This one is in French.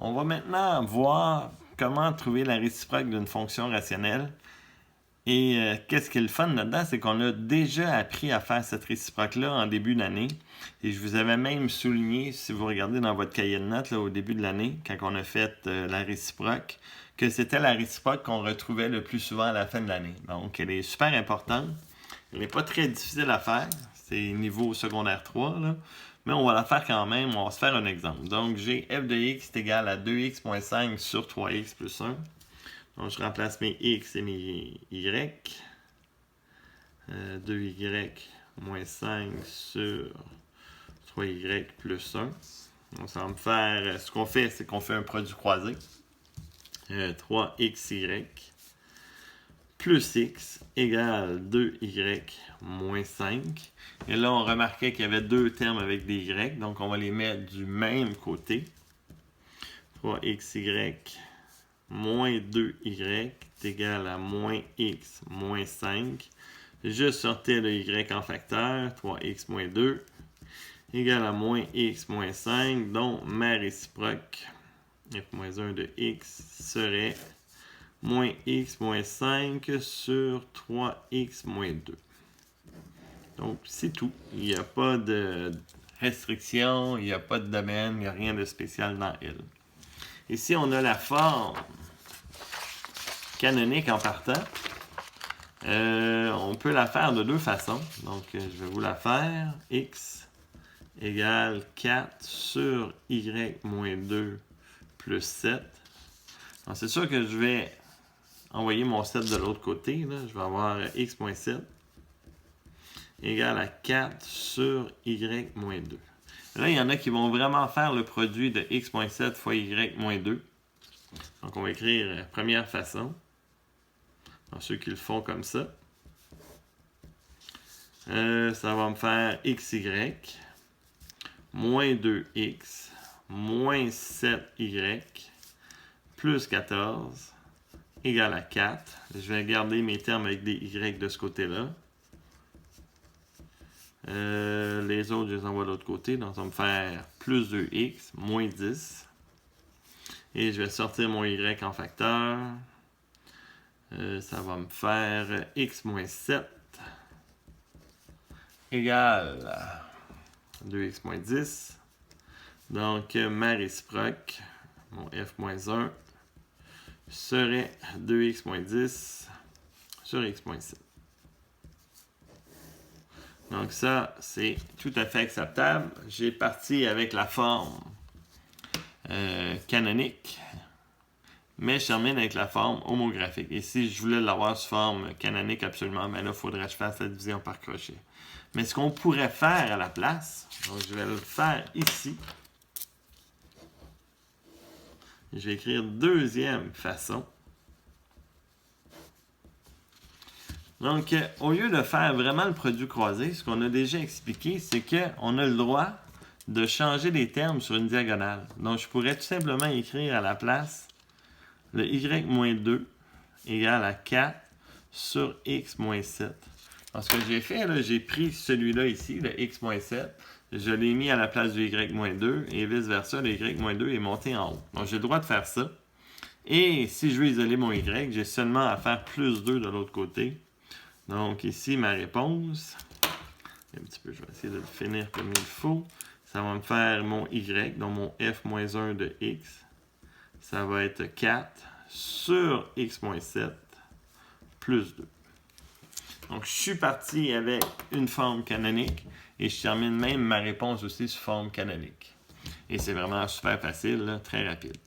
On va maintenant voir comment trouver la réciproque d'une fonction rationnelle. Et qu'est-ce qui est le fun là-dedans, c'est qu'on a déjà appris à faire cette réciproque-là en début d'année. Et je vous avais même souligné, si vous regardez dans votre cahier de notes là, au début de l'année, quand on a fait la réciproque, que c'était la réciproque qu'on retrouvait le plus souvent à la fin de l'année. Donc, elle est super importante. Elle n'est pas très difficile à faire. C'est niveau secondaire 3, là. Mais on va la faire quand même. On va se faire un exemple. Donc, j'ai f de x est égal à 2x moins 5 sur 3x plus 1. Donc, je remplace mes x et mes y. 2y moins 5 sur 3y plus 1. Donc, ça va me faire... Ce qu'on fait, c'est qu'on fait un produit croisé. 3xy plus x égale 2y moins 5. Et là, on remarquait qu'il y avait deux termes avec des y. Donc, on va les mettre du même côté. 3xy moins 2y est égal à moins x moins 5. Je sortais le y en facteur. 3x moins 2 égale à moins x moins 5. Donc, ma réciproque f moins 1 de x serait moins x moins 5 sur 3x moins 2. Donc, c'est tout. Il n'y a pas de restriction, il n'y a pas de domaine, il n'y a rien de spécial dans elle. Ici, on a la forme canonique en partant. On peut la faire de deux façons. Donc, je vais vous la faire. X égale 4 sur y moins 2 plus 7. Donc, c'est sûr que je vais envoyer mon 7 de l'autre côté. Là. Je vais avoir x moins 7 égale à 4 sur y moins 2. Là, il y en a qui vont vraiment faire le produit de x moins 7 fois y moins 2. Donc, on va écrire la première façon. Donc, ceux qui le font comme ça. Ça va me faire xy moins 2x moins 7y plus 14 égale à 4. Je vais garder mes termes avec des y de ce côté-là. Les autres, je les envoie de l'autre côté. Donc, ça va me faire plus 2x moins 10. Et je vais sortir mon y en facteur. Ça va me faire x moins 7 égale 2x moins 10. Donc, ma réciproque, mon f moins 1, serait 2x moins 10 sur x moins 7. Donc ça, c'est tout à fait acceptable. J'ai parti avec la forme canonique, mais je termine avec la forme homographique. Et si je voulais l'avoir sous forme canonique absolument, ben là, il faudrait que je fasse la division par crochet. Mais ce qu'on pourrait faire à la place, donc je vais le faire ici. Je vais écrire deuxième façon. Donc, au lieu de faire vraiment le produit croisé, ce qu'on a déjà expliqué, c'est qu'on a le droit de changer les termes sur une diagonale. Donc, je pourrais tout simplement écrire à la place le y moins 2 égale à 4 sur x moins 7. Donc, ce que j'ai fait, là, j'ai pris celui-là ici, le x moins 7, je l'ai mis à la place du y moins 2 et vice-versa, le y moins 2 est monté en haut. Donc, j'ai le droit de faire ça. Et si je veux isoler mon y, j'ai seulement à faire plus 2 de l'autre côté. Donc, ici, ma réponse, un petit peu, je vais essayer de le finir comme il faut. Ça va me faire mon y, donc mon f moins 1 de x. Ça va être 4 sur x moins 7 plus 2. Donc, je suis parti avec une forme canonique et je termine même ma réponse aussi sous forme canonique. Et c'est vraiment super facile, là, très rapide.